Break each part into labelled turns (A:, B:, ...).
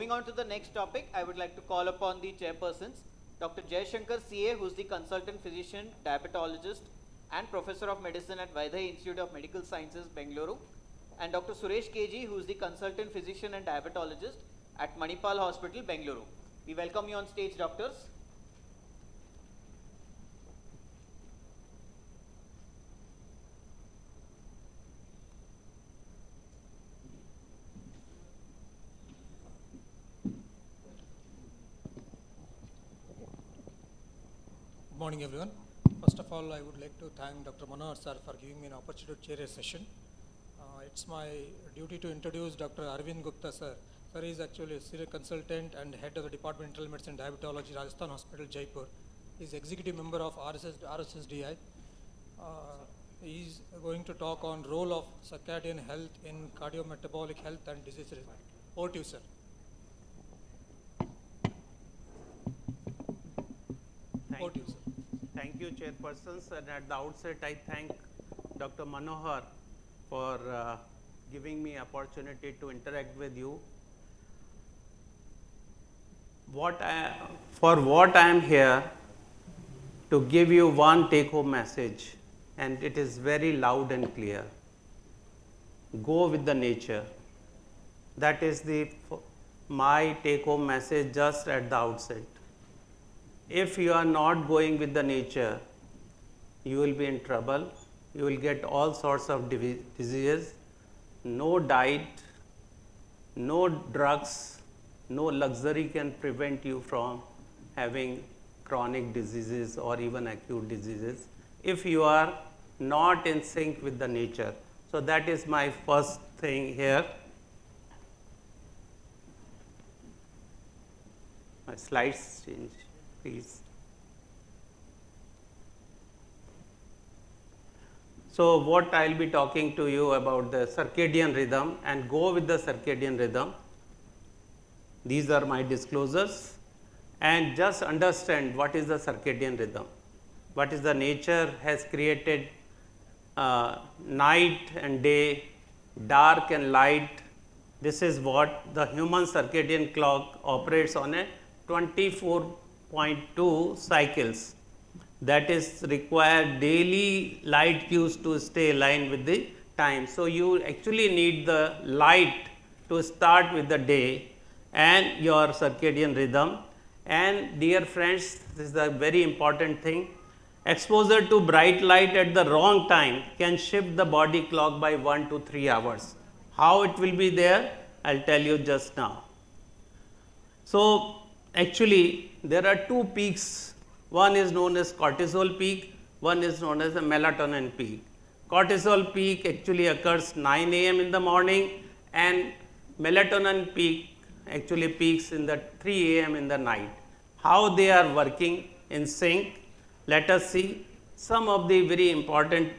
A: moving on to the next topic, I would like to call upon the chairpersons, Dr. Jaishankar CA, who is the consultant physician, diabetologist, and professor of medicine at Vaidhi Institute of Medical Sciences, Bengaluru, and Dr. Suresh KG, who is the consultant physician and diabetologist at Manipal Hospital, Bengaluru. We welcome you on stage, doctors.
B: Good morning, everyone. First of all, I would like to thank Dr. Manohar sir for giving me an opportunity to chair a session. It's my duty to introduce Dr. Arvind Gupta sir. Sir is actually a senior consultant and head of the Department of Internal Medicine and Diabetology, Rajasthan Hospital, Jaipur. He is executive member of RSSDI. He is going to talk on role of circadian health in cardiometabolic health and disease. Over to you, sir. Over to you, sir.
C: Thank you, chairpersons, and at the outset I thank Dr. Manohar for giving me opportunity to interact with you. For what I am here to give you one take-home message, and it is very loud and clear. Go with the nature. That is my take-home message just at the outset. If you are not going with the nature, you will be in trouble. You will get all sorts of diseases. No diet, no drugs, no luxury can prevent you from having chronic diseases or even acute diseases if you are not in sync with the nature. So that is my first thing here. My slides change, please. So what I will be talking to you about the circadian rhythm, and go with the circadian rhythm. These are my disclosures, and just understand what is the circadian rhythm. What is the nature has created night and day, dark and light. This is what the human circadian clock operates on a 24.2 cycles. That is require daily light cues to stay aligned with the time. So you actually need the light to start with the day and your circadian rhythm. And dear friends, this is a very important thing. Exposure to bright light at the wrong time can shift the body clock by 1 to 3 hours. How it will be there, I'll tell you just now. So actually there are two peaks. One is known as cortisol peak, one is known as a melatonin peak. Cortisol peak actually occurs 9 a.m. in the morning, and melatonin peak actually peaks in the 3 a.m. in the night. How they are working in sync? Let us see some of the very important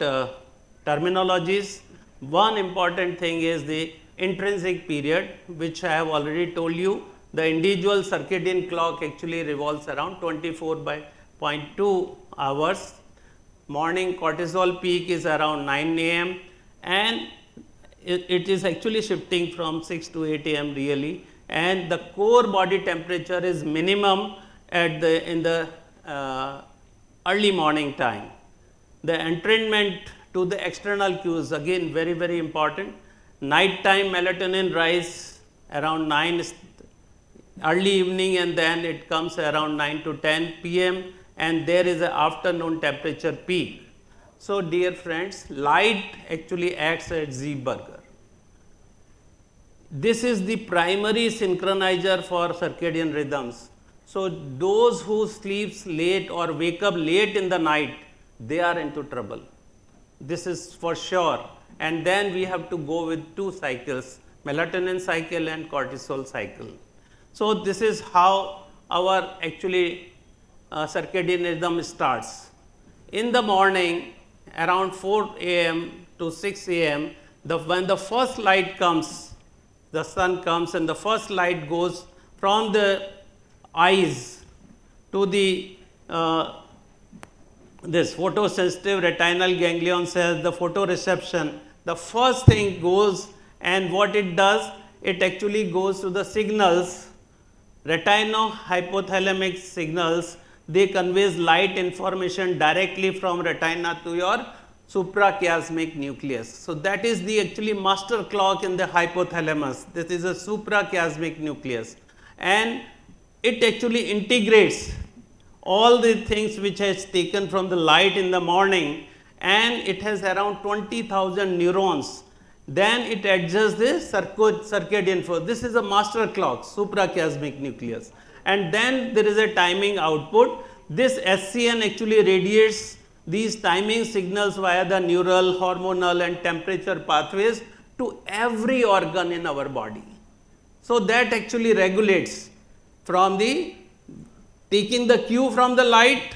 C: terminologies. One important thing is the intrinsic period, which I have already told you. The individual circadian clock actually revolves around 24.2 hours. Morning cortisol peak is around 9 a.m. and it is actually shifting from 6 to 8 a.m. really, and the core body temperature is minimum at in the early morning time. The entrainment to the external cues, again very, very important. Nighttime melatonin rise around 9 early evening, and then it comes around 9 to 10 p.m. and there is an afternoon temperature peak. So dear friends, light actually acts as Z-burger. This is the primary synchronizer for circadian rhythms. So those who sleeps late or wake up late in the night, they are into trouble. This is for sure. And then we have to go with two cycles, melatonin cycle and cortisol cycle. So this is how our actually circadian rhythm starts. In the morning, around 4 a.m. to 6 a.m., when the first light comes, the sun comes and the first light goes from the eyes to the this photosensitive retinal ganglion cells, the photoreception. The first thing goes, and what it does, it actually goes to the signals retinohypothalamic signals, they conveys light information directly from retina to your suprachiasmatic nucleus. So, that is the actually master clock in the hypothalamus. This is a suprachiasmatic nucleus, and it actually integrates all the things which has taken from the light in the morning, and it has around 20,000 neurons. Then it adjusts the circadian force. This is a master clock, suprachiasmatic nucleus, and then there is a timing output. This SCN actually radiates these timing signals via the neural, hormonal and temperature pathways to every organ in our body. So, that actually regulates from the taking the cue from the light,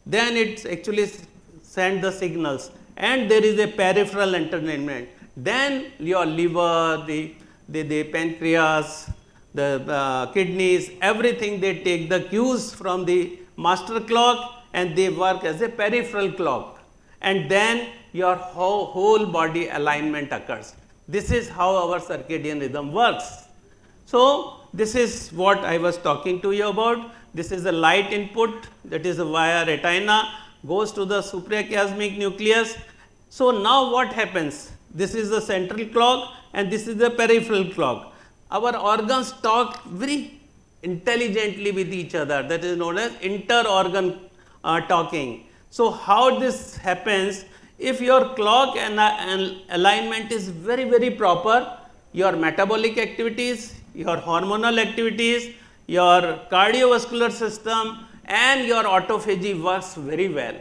C: then it actually send the signals, and there is a peripheral entertainment. Then your liver, the pancreas, the kidneys, everything, they take the cues from the master clock and they work as a peripheral clock, and then your whole body alignment occurs. This is how our circadian rhythm works. So, this is what I was talking to you about. This is the light input, that is via retina, goes to the suprachiasmatic nucleus. So, now what happens? This is the central clock and this is the peripheral clock. Our organs talk very intelligently with each other, that is known as inter-organ talking. So, how this happens? If your clock and alignment is very proper, your metabolic activities, your hormonal activities, your cardiovascular system and your autophagy works very well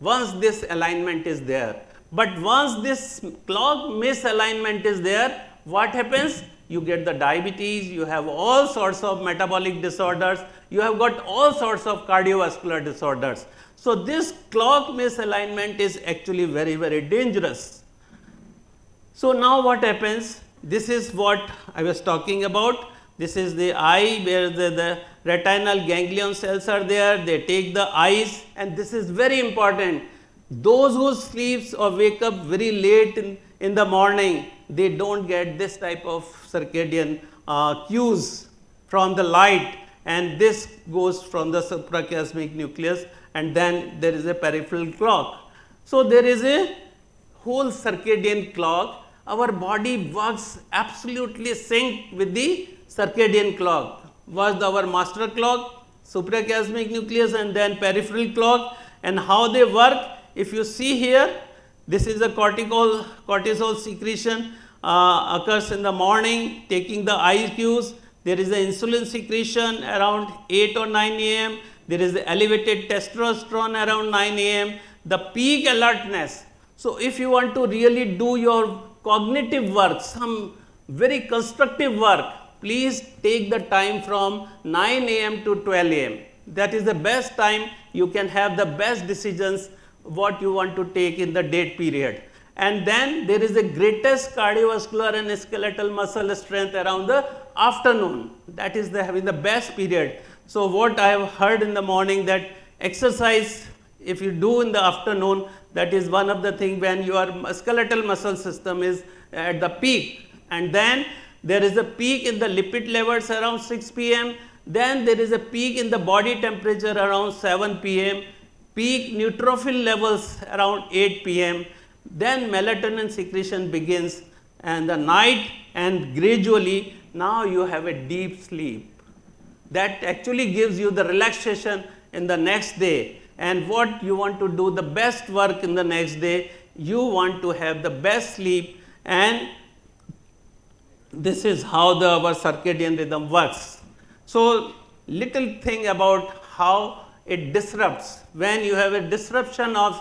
C: once this alignment is there. But once this clock misalignment is there, what happens? You get the diabetes, you have all sorts of metabolic disorders, you have got all sorts of cardiovascular disorders. So, this clock misalignment is actually very dangerous. So, now what happens? This is what I was talking about. This is the eye where the retinal ganglion cells are there, they take the eyes, and this is very important. Those who sleeps or wake up very late in the morning, they don't get this type of circadian cues from the light, and this goes from the suprachiasmatic nucleus, and then there is a peripheral clock. So, there is a whole circadian clock. Our body works absolutely synced with the circadian clock. Was our master clock, suprachiasmatic nucleus, and then peripheral clock, and how they work. If you see here, this is a cortisol secretion occurs in the morning, taking the eye cues. There is an insulin secretion around 8 or 9 a.m. There is the elevated testosterone around 9 a.m. The peak alertness. So, if you want to really do your cognitive work, some very constructive work, please take the time from 9 a.m. to 12 a.m. That is the best time you can have the best decisions what you want to take in the date period. And then there is the greatest cardiovascular and skeletal muscle strength around the afternoon. That is having the best period. So, what I have heard in the morning, that exercise if you do in the afternoon, that is one of the things when your skeletal muscle system is at the peak, and then there is a peak in the lipid levels around 6 p.m. Then there is a peak in the body temperature around 7 p.m. Peak neutrophil levels around 8 p.m. Then melatonin secretion begins and the night, and gradually now you have a deep sleep that actually gives you the relaxation in the next day. And what you want to do the best work in the next day, you want to have the best sleep, and this is how our circadian rhythm works. So, little thing about how it disrupts. When you have a disruption of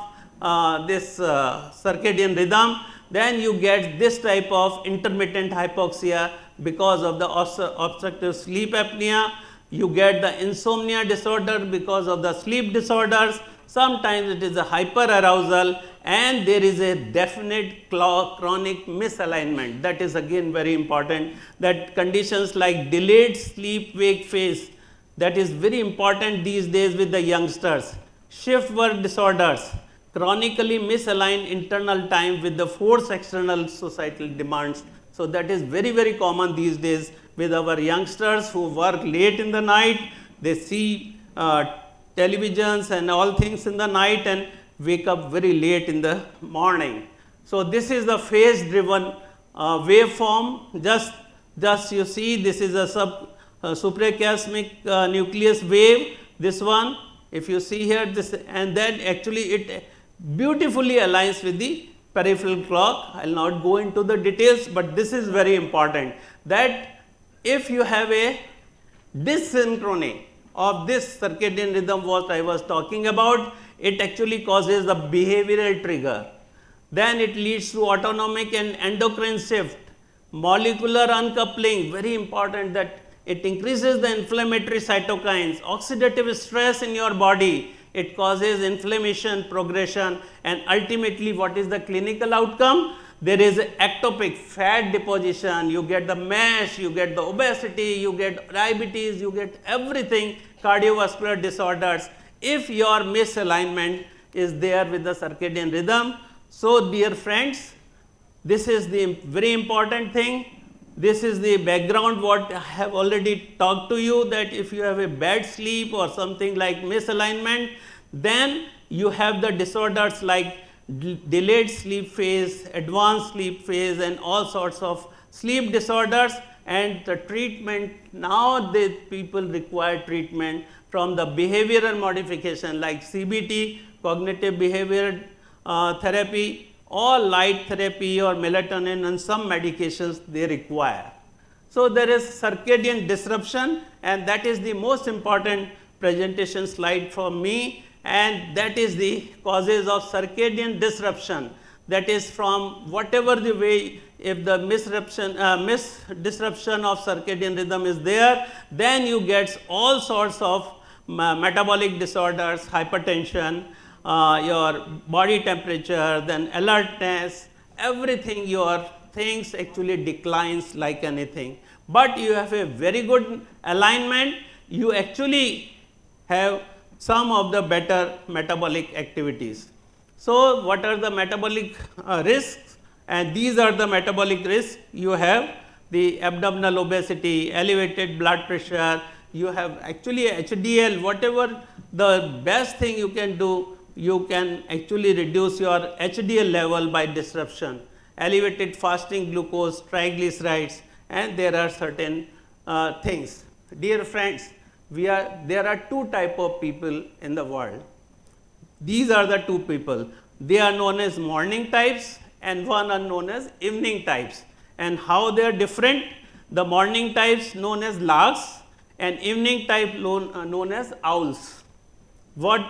C: this circadian rhythm, then you get this type of intermittent hypoxia because of the obstructive sleep apnea. You get the insomnia disorder because of the sleep disorders. Sometimes it is a hyperarousal, and there is a definite chronic misalignment. That is again very important, that conditions like delayed sleep wake phase, that is very important these days with the youngsters. Shift work disorders, chronically misaligned internal time with the forced external societal demands. So, that is very common these days with our youngsters who work late in the night. They see televisions and all things in the night and wake up very late in the morning. So this is the phase driven waveform. Just you see, this is a suprachiasmatic nucleus wave. This one, if you see here, this, and then actually it beautifully aligns with the peripheral clock. I will not go into the details, but this is very important, that if you have a dyssynchrony of this circadian rhythm what I was talking about, it actually causes the behavioral trigger. Then it leads to autonomic and endocrine shift, molecular uncoupling, very important, that it increases the inflammatory cytokines, oxidative stress in your body, it causes inflammation, progression, and ultimately what is the clinical outcome? There is ectopic fat deposition, you get the MASH, you get the obesity, you get diabetes, you get everything, cardiovascular disorders, if your misalignment is there with the circadian rhythm. So dear friends, this is the very important thing. This is the background what I have already talked to you, that if you have a bad sleep or something like misalignment, then you have the disorders like delayed sleep phase, advanced sleep phase, and all sorts of sleep disorders. And the treatment, now the people require treatment from the behavioral modification like CBT, cognitive behavioral therapy, or light therapy or melatonin, and some medications they require. So there is circadian disruption, and that is the most important presentation slide for me, and that is the causes of circadian disruption. That is from whatever the way, if the disruption of circadian rhythm is there, then you get all sorts of metabolic disorders, hypertension, your body temperature, then alertness, everything, your things actually declines like anything. But you have a very good alignment, you actually have some of the better metabolic activities. So what are the metabolic risks? And these are the metabolic risks. You have the abdominal obesity, elevated blood pressure, you have actually HDL, whatever the best thing you can do, you can actually reduce your HDL level by disruption, elevated fasting glucose, triglycerides, and there are certain things. Dear friends, there are two types of people in the world. These are the two people. They are known as morning types and one are known as evening types. And how they are different? The morning types known as larks and evening type known as owls. What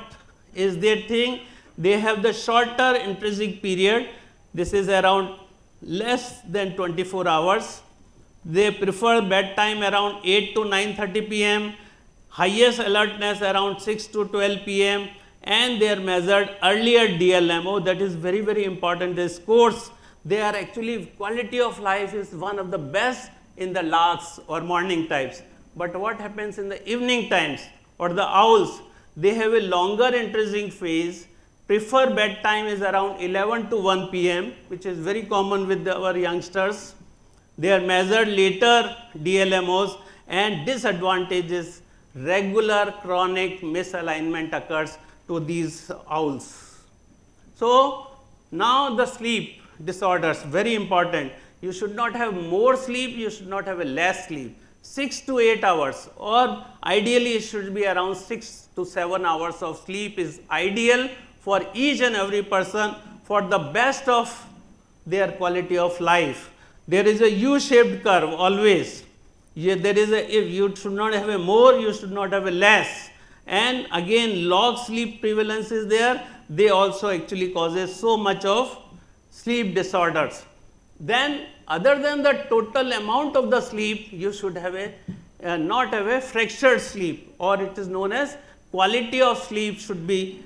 C: is their thing? They have the shorter intrinsic period. This is around less than 24 hours. They prefer bedtime around 8 to 9:30 p.m., highest alertness around 6 to 12 p.m., and they are measured earlier DLMO. That is very, very important. This course, they are actually, quality of life is one of the best in the larks or morning types. But what happens in the evening times or the owls? They have a longer intrinsic phase, prefer bedtime is around 11 to 1 p.m., which is very common with our youngsters. They are measured later DLMOs, and disadvantages, regular chronic misalignment occurs to these owls. So now the sleep disorders, very important. You should not have more sleep, you should not have a less sleep. 6 to 8 hours, or ideally it should be around 6 to 7 hours of sleep is ideal for each and every person for the best of their quality of life. There is a U-shaped curve always. There is if you should not have a more, you should not have a less. And again, log sleep prevalence is there. They also actually causes so much of sleep disorders. Then other than the total amount of the sleep, you should have a not have a fractured sleep, or it is known as quality of sleep should be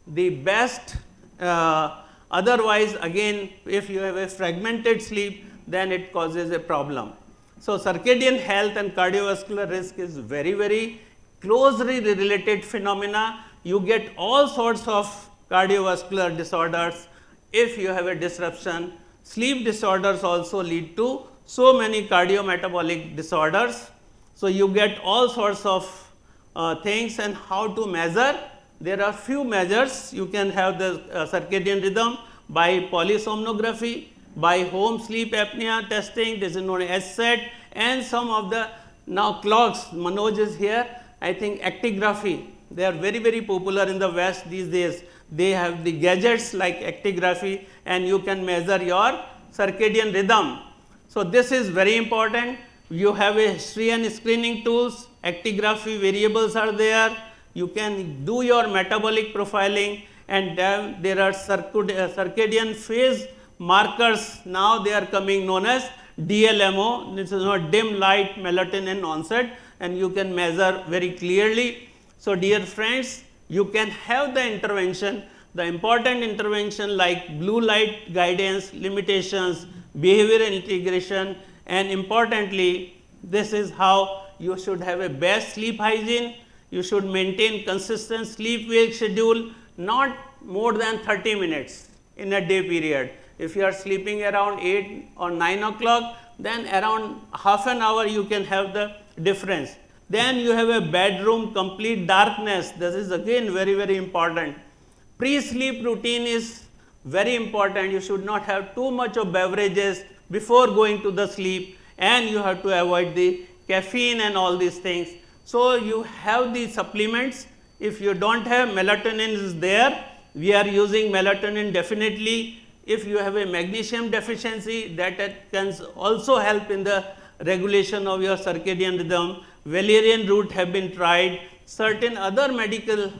C: the best. Otherwise, again, if you have a fragmented sleep, then it causes a problem. So circadian health and cardiovascular risk is very, very closely related phenomena. You get all sorts of cardiovascular disorders if you have a disruption. Sleep disorders also lead to so many cardiometabolic disorders. So you get all sorts of things, and how to measure. There are few measures. You can have the circadian rhythm by polysomnography, by home sleep apnea testing, this is known as SSET, and some of the now clocks, Manoj is here, I think actigraphy, they are very, very popular in the West these days. They have the gadgets like actigraphy, and you can measure your circadian rhythm. So this is very important. You have a history and screening tools, actigraphy variables are there. You can do your metabolic profiling, and then there are circadian phase markers. Now they are coming known as DLMO. This is not dim light melatonin onset, and you can measure very clearly. So dear friends, you can have the intervention, the important intervention like blue light guidance, limitations, behavioral integration, and importantly, this is how you should have a best sleep hygiene. You should maintain consistent sleep-wake schedule, not more than 30 minutes in a day period. If you are sleeping around 8 or 9 o'clock, then around half an hour you can have the difference. Then you have a bedroom complete darkness. This is again very, very important. Pre-sleep routine is very important. You should not have too much of beverages before going to the sleep, and you have to avoid the caffeine and all these things. So you have the supplements. If you don't have, melatonin is there. We are using melatonin definitely. If you have a magnesium deficiency, that can also help in the regulation of your circadian rhythm. Valerian root have been tried. Certain other medical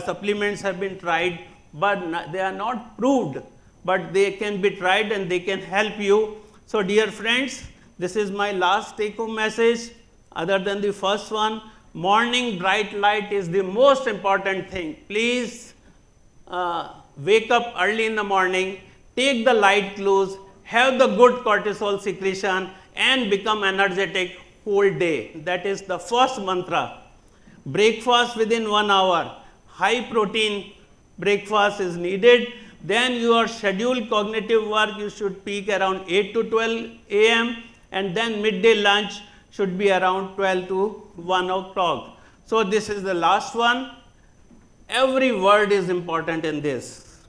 C: supplements have been tried, but they are not proved, but they can be tried and they can help you. So dear friends, this is my last take home message. Other than the first one, morning bright light is the most important thing. Please wake up early in the morning, take the light clues, have the good cortisol secretion, and become energetic whole day. That is the first mantra. Breakfast within 1 hour, high protein breakfast is needed. Then your scheduled cognitive work, you should peak around 8 to 12 a.m. and then midday lunch should be around 12 to 1 o'clock. So this is the last one. Every word is important in this.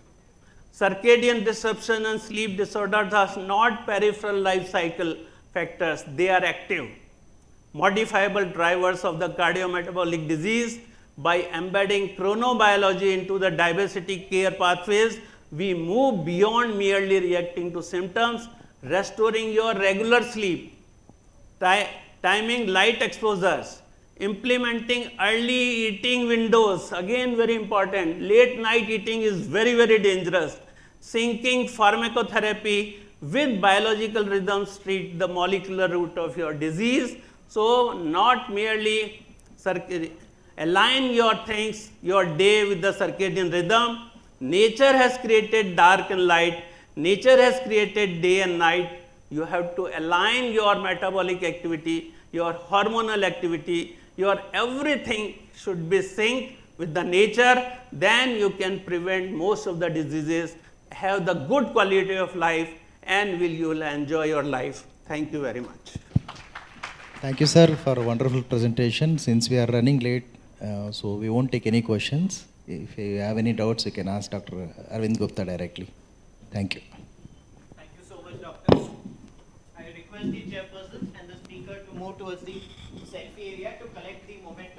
C: Circadian disruption and sleep disorders are not peripheral life cycle factors, they are active, modifiable drivers of the cardiometabolic disease. By embedding chronobiology into the diversity care pathways, we move beyond merely reacting to symptoms, restoring your regular sleep, timing light exposures, implementing early eating windows, again very important. Late night eating is very, very dangerous. Syncing pharmacotherapy with biological rhythms treat the molecular root of your disease. So not merely align your things, your day with the circadian rhythm. Nature has created dark and light. Nature has created day and night. You have to align your metabolic activity, your hormonal activity, your everything should be synced with the nature. Then you can prevent most of the diseases, have the good quality of life, and you will enjoy your life. Thank you very much.
D: Thank you, sir, for a wonderful presentation. Since we are running late, so we won't take any questions. If you have any doubts, you can ask Dr. Arvind Gupta directly. Thank you.
A: Thank you so much, doctor. I request the chairperson and the speaker to move towards the selfie area to collect the moment